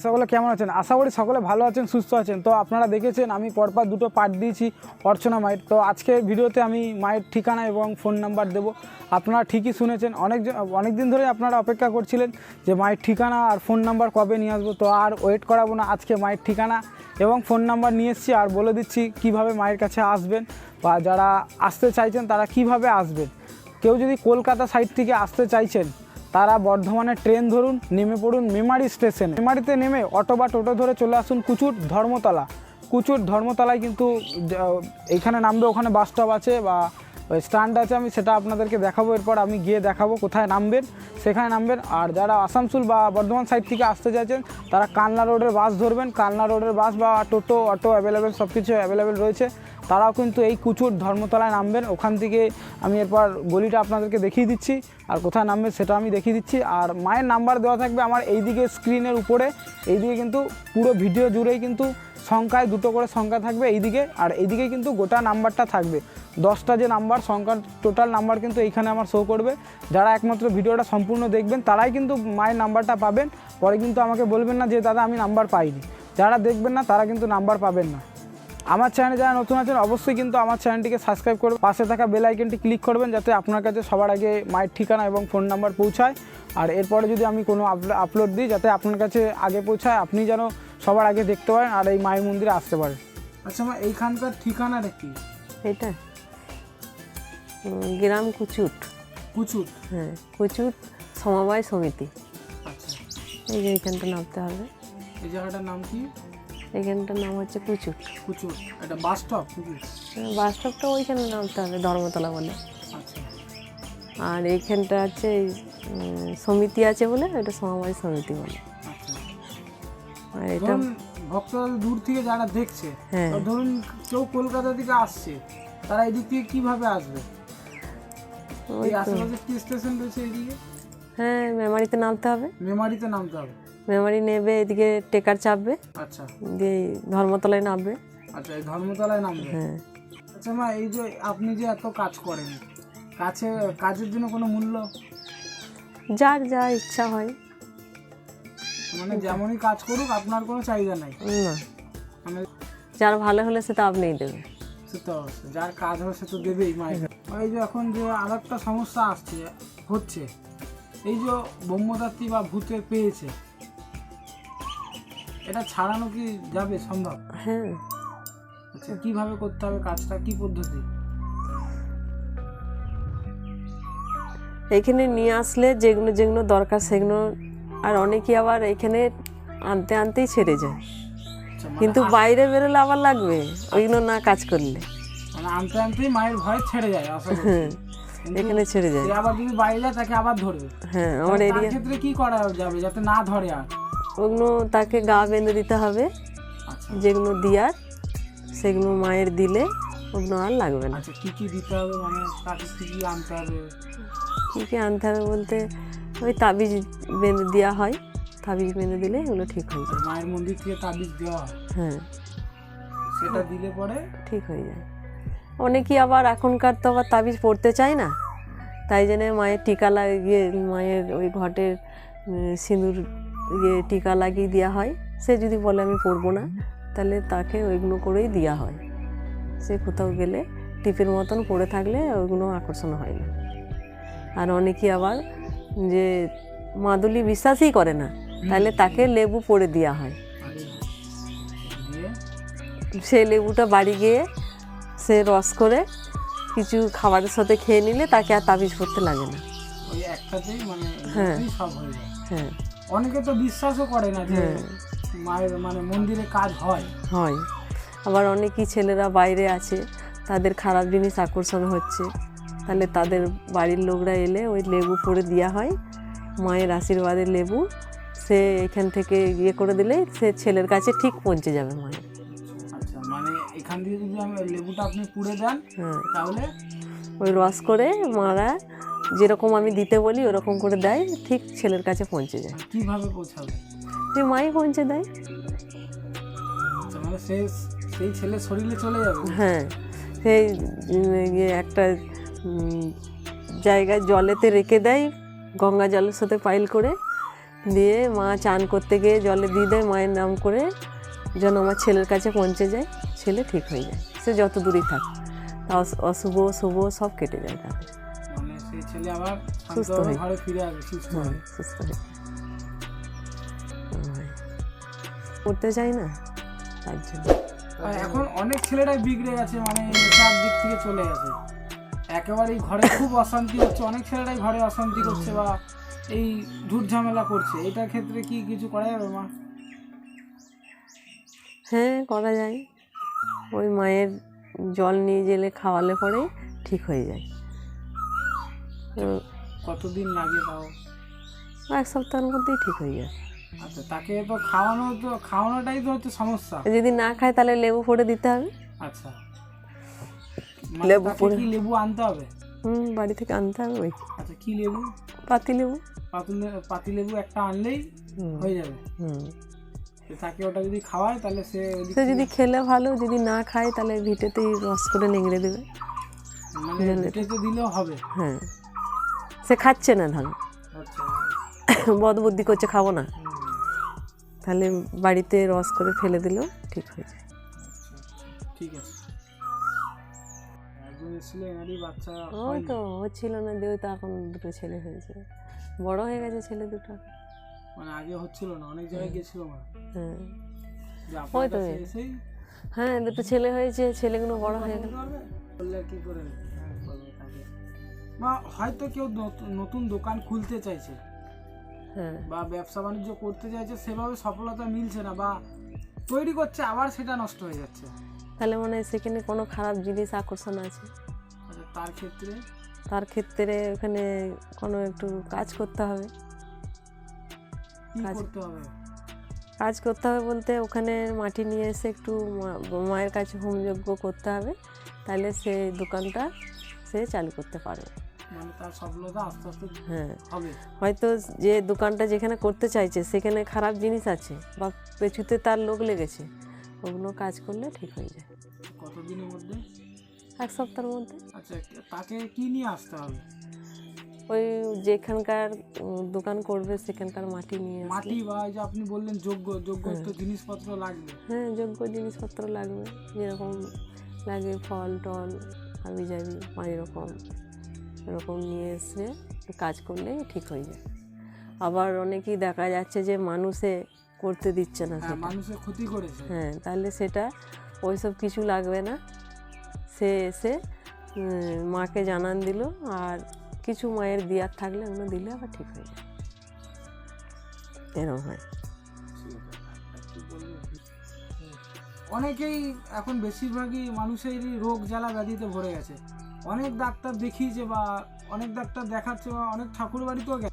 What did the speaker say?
সকলে কেমন আছেন? আশা করি সকলে ভালো আছেন, সুস্থ আছেন। তো আপনারা দেখেছেন আমি পরপর দুটো পার্ট দিয়েছি অর্চনা মায়ের। তো আজকে ভিডিওতে আমি মায়ের ঠিকানা এবং ফোন নাম্বার দেব। আপনারা ঠিকই শুনেছেন, অনেক দিন ধরেই আপনারা অপেক্ষা করছিলেন যে মায়ের ঠিকানা আর ফোন নাম্বার কবে নিয়ে আসবো। তো আর ওয়েট করাবো না, আজকে মায়ের ঠিকানা এবং ফোন নাম্বার নিয়ে এসেছি। আর বলে দিচ্ছি কিভাবে মায়ের কাছে আসবেন বা যারা আসতে চাইছেন তারা কিভাবে আসবেন। কেউ যদি কলকাতা সাইড থেকে আসতে চাইছেন তারা বর্ধমানের ট্রেন ধরুন, নেমে পড়ুন মেমারি স্টেশনে। মেমারিতে নেমে অটো বা টোটো ধরে চলে আসুন কুচুর ধর্মতলায় কিন্তু এইখানে নামবে, ওখানে বাস স্টপ আছে বা স্ট্যান্ড আছে, আমি সেটা আপনাদেরকে দেখাবো। এরপর আমি গিয়ে দেখাবো কোথায় নামবেন, সেখানে নামবেন। আর যারা আসানসোল বা বর্ধমান সাইড থেকে আসতে চাইছেন তারা কালনা রোডের বাস ধরবেন। কালনা রোডের বাস বা টোটো, অটো অ্যাভেলেবেল, সব কিছু অ্যাভেলেবেল রয়েছে। তারাও কিন্তু এই কুচুর ধর্মতলায় নামবেন। ওখান থেকে আমি এরপর গলিটা আপনাদেরকে দেখিয়ে দিচ্ছি আর কোথায় নামবেন সেটা আমি দেখিয়ে দিচ্ছি। আর মায়ের নাম্বার দেওয়া থাকবে আমার এইদিকে স্ক্রিনের উপরে, এইদিকে কিন্তু পুরো ভিডিও জুড়েই কিন্তু সংখ্যায় দুটো করে সংখ্যা থাকবে এইদিকে, আর এইদিকে কিন্তু গোটা নাম্বারটা থাকবে। 10টা যে নাম্বার সংখ্যার টোটাল নাম্বার কিন্তু এইখানে আমার শো করবে। যারা একমাত্র ভিডিওটা সম্পূর্ণ দেখবেন তারাই কিন্তু মায়ের নাম্বারটা পাবেন। পরে কিন্তু আমাকে বলবেন না যে দাদা আমি নাম্বার পাইনি। যারা দেখবেন না তারা কিন্তু নাম্বার পাবেন না। আমার চ্যানেলে যারা নতুন আছেন অবশ্যই কিন্তু আমার চ্যানেলটিকে সাবস্ক্রাইব করবেন, পাশে থাকা বেল আইকনটি ক্লিক করবেন যাতে আপনার কাছে সবার আগে মায়ের ঠিকানা এবং ফোন নাম্বার পৌঁছায়। আর এরপরে যদি আমি কোনো আপলোড দিই যাতে আপনার কাছে আগে পৌঁছায়, আপনি যেন সবার আগে দেখতে পারেন আর এই মায়ের মন্দিরে আসতে পারেন। আচ্ছা মা, এইখানকার ঠিকানাটা কি? এটা গ্রাম কুচুর। হ্যাঁ, কুচুর সমবায় সমিতি। আচ্ছা, এই যে এইখানটা নামতে হবে। এই জায়গাটার নাম কি? এইখানটার নাম হচ্ছে কুচুর। এটা বাস স্টপ? বাস স্টপটা ওইখানে নামতে হবে, ধর্মতলা বলে। আচ্ছা, আর এইখানটা হচ্ছে সমিতি আছে বলে এটা সমবায় সমিতি বলে। আচ্ছা। আর এটা ভক্তরা দূর থেকে যারা দেখছে, হ্যাঁ, ধরুন কেউ কলকাতা থেকে আসছে, তারা এদিক থেকে কিভাবে আসবে? ওই তো। আশেপাশে কি স্টেশন রয়েছে এইদিকে? হ্যাঁ, মেমারিতে নামতে হবে। মেমারি নেবে, এদিকে টেকার চাপবে। আচ্ছা, দিয়ে ধর্মতলায় নামবে। আচ্ছা, এই ধর্মতলায় নামবে। হ্যাঁ। আচ্ছা মা, এই যে আপনি যে এত কাজ করেন, কাজের জন্য কোনো মূল্য? যার যা ইচ্ছা হয়, মানে যেমনই কাজ করুক আপনার কোনো চাহিদা নাই? না, মানে যার ভালো হলে সেটা আপনিই দেবে। সেটা যার কাজ হবে সে তো দেবেই মায়ের। এই যে এখন যে আরেকটা সমস্যা হচ্ছে, এই যে ব্রহ্মদাত্রী বা ভূতে পেয়েছে, এটা ছাড়ানো কি যাবে সম্ভব? হ্যাঁ। আচ্ছা, কিভাবে করতে হবে কাজটা, কি পদ্ধতি? এইখানে নিয়ে আসলে যেগুলো যেগুলো দরকার সেগুলো, আর অনেকে আবার এখানে আনতেই ছেড়ে যায়। আচ্ছা, কিন্তু বাইরে বেরোলে আবার লাগবে ওইগুলো না কাজ করলে। মানে আনতেই মায়ের ভয় ছেড়ে যায়। হ্যাঁ, এখানে ছেড়ে যায়। আবার যদি বাইরে যায় তাকে আবার ধরবে। হ্যাঁ, আমার এরিয়া ক্ষেত্রে কি করা যাবে যাতে না ধরে? আর ওগুলো তাকে গা বেঁধে দিতে হবে। আচ্ছা, যেগুলো দিয়ার সেগুলো মায়ের দিলে ওগুলো আর লাগবে না। আচ্ছা, কি দিতে হবে? মানে তাকে কি আনতে হবে? কী আনতে হবে বলতে ওই তাবিজ বেঁধে দেওয়া হয়। তাবিজ বেঁধে দিলে এগুলো ঠিক হয়ে যায়। মায়ের মন্দির থেকে তাবিজ দেওয়া হয়? হ্যাঁ, সেটা দিলে পরে ঠিক হয়ে যায়। অনেকেই আবার এখনকার তো আবার তাবিজ পড়তে চায় না, তাই জন্য মায়ের টিকা লাগিয়ে, মায়ের ওই ঘটের সিঁদুর টিকা লাগিয়ে দেওয়া হয়। সে যদি বলে আমি পড়বো না, তাহলে তাকে ওইগুলো করেই দেওয়া হয়। সে কোথাও গেলে টিপের মতন পড়ে থাকলে ওইগুলো আকর্ষণ হয় না। আর অনেকেই আবার যে মাদুলি বিশ্বাসই করে না, তাহলে তাকে লেবু পড়ে দেওয়া হয়। সেই লেবুটা বাড়ি গিয়ে সে রস করে কিছু খাবারের সাথে খেয়ে নিলে তাকে আর তাবিজ পড়তে লাগে না। ওই একটাতেই মানে হ্যাঁ, সব হয়ে যায়। হ্যাঁ। অনেকে তো বিশ্বাসও করে না যে মায়ের মানে মন্দিরে কাজ হয়। আবার অনেকেই ছেলেরা বাইরে আছে, তাদের খারাপ জিনিস আকর্ষণ হচ্ছে, তাহলে তাদের বাড়ির লোকরা এলে ওই লেবু পড়ে দেওয়া হয়। মায়ের আশীর্বাদের লেবু সে এখান থেকে করে দিলে সে ছেলের কাছে ঠিক পৌঁছে যাবে মায়ের। আচ্ছা, মানে এখান থেকে যদি আমি লেবুটা আপনি পুড়ে দেন, তাহলে ওই রস করে মারা যেরকম আমি দিতে বলি ওরকম করে দেয়, ঠিক ছেলের কাছে পৌঁছে যায়। কিভাবে পৌঁছাবে? সেই মাই পৌঁছে দেয়। আচ্ছা, মানে সেই ছেলের শরীরে চলে যাবে? হ্যাঁ, সেই একটা জায়গায় জলেতে রেখে দেয়, গঙ্গা জলের সাথে পাইল করে দিয়ে মা চান করতে গিয়ে জলে দিয়ে দেয় মায়ের নাম করে, যেন আমার ছেলের কাছে পৌঁছে যায়, ছেলে ঠিক হয়ে যায়, সে যত দূরেই থাক, তা অশুভ শুভ সব কেটে যায় তাহলে, মানে সেই ছেলে আবার সুস্থ শান্তভাবে হয়ে। ঘরে ফিরে আসবে সুস্থ হয়ে। সুস্থ হয়ে করতে চাই না তার জন্য। আর এখন অনেক ছেলেরাই বিগড়ে গেছে, মানে নেশার দিক থেকে চলে গেছে, একেবারেই ঘরে খুব অশান্তি হচ্ছে, অনেক ছেলেরাই ঘরে অশান্তি করছে বা এই ঝুট ঝামেলা করছে, এটার ক্ষেত্রে কি কিছু করা যাবে মা? হ্যাঁ, করা যায়। ওই মায়ের জল নিয়ে গেলে খাওয়ালে পরে ঠিক হয়ে যায়। কতদিন লাগে তাও? এক সপ্তাহের মধ্যেই ঠিক হয়ে যায়। আচ্ছা, তাকে তো খাওয়ানোটাই তো হচ্ছে সমস্যা। যদি না খায় তাহলে লেবু ফোড়ে দিতে হবে। আচ্ছা, লেবু তাকে পড়ে- কি লেবু আনতে হবে? বাড়ি থেকে আনতে হবে ওই আচ্ছা, কি লেবু? পাতি লেবু। পাতি লেবু একটা আনলেই হয়ে যাবে। তো তাকে ওটা যদি খাওয়ায় তাহলে সে যদি খেলে ভালো, যদি না খায় তাহলে ভিটেতেই রস করে নিংড়ে দেবে। মানে ভিটেতে দিলেও হবে? হ্যাঁ, সে খাচ্ছে না, ধরো আচ্ছা, বদ বুদ্ধি করছে খাবো না, তাহলে বাড়িতে রস করে ফেলে দিলেও ঠিক হয়ে যায়। ঠিক আছে। একজন এসেছিল, এনারই বাচ্চা ও হয়নি। তো ও ছিল না দিয়ে তো এখন দুটো ছেলে হয়েছে, বড় হয়ে গেছে ছেলে দুটো। মানে আগে হচ্ছিল না, অনেক জায়গায় গেছিল মা, হ্যাঁ যে আপনার ওই তো কাছে এসেই হ্যাঁ, দুটো ছেলে হয়েছে, ছেলেগুলো বড় হয়ে গেল। বললে কি করে বলবো তাকে? মা, হয়তো কেউ নতুন দোকান খুলতে চাইছে হ্যাঁ, বা ব্যবসা বাণিজ্য করতে চাইছে, সেভাবে সফলতা মিলছে না বা তৈরি করছে, আবার সেটা নষ্ট হয়ে যাচ্ছে। তাহলে মানে সেখানে কোনো খারাপ জিনিস আকর্ষণ আছে, আচ্ছা, তার ক্ষেত্রে তার ক্ষেত্রে ওখানে কোনো একটু কাজ করতে হবে। কি করতে হবে? কাজ করতে হবে বলতে ওখানে মাটি নিয়ে এসে একটু মায়ের কাছে হোমযজ্ঞ করতে হবে, তাহলে সে দোকানটা সে চালু করতে পারবে। মানে তার সফলতা আস্তে আস্তে হ্যাঁ, হবে। হয়তো যে দোকানটা যেখানে করতে চাইছে সেখানে খারাপ জিনিস আছে বা পেছুতে তার লোক লেগেছে, ওগুলো কাজ করলে ঠিক হয়ে যায় কতদিনের মধ্যে? এক সপ্তাহের মধ্যে। আচ্ছা, তাকে কি নিয়ে আসতে হবে? ওই যেখানকার দোকান করবে সেখানকার মাটি নিয়ে আসলে। মাটি বা এই যে আপনি বললেন যোগ্য তো জিনিসপত্র লাগবে। হ্যাঁ, যোগ্য জিনিসপত্র লাগবে, যেরকম লাগে ফল টল হাবি যাবি এরকম নিয়ে এসে কাজ করলেই ঠিক হয়ে যায়। আবার অনেকেই দেখা যাচ্ছে যে মানুষে করতে দিচ্ছে না হ্যাঁ, সেটা। মানুষের ক্ষতি করেছে। হ্যাঁ, তাহলে সেটা ওইসব কিছু লাগবে না, সে এসে মাকে জানান দিল, আর কিছু মায়ের দেওয়ার থাকলে ওগুলো দিলে আবার ঠিক হয়ে যায়, এরকম হয়। অনেকেই এখন বেশিরভাগই মানুষেরই রোগ জ্বালা ব্যাধিতে ভরে গেছে, অনেক ডাক্তার দেখিয়েছে বা অনেক ডাক্তার দেখাচ্ছে বা অনেক ঠাকুর বাড়িতেও গেছে।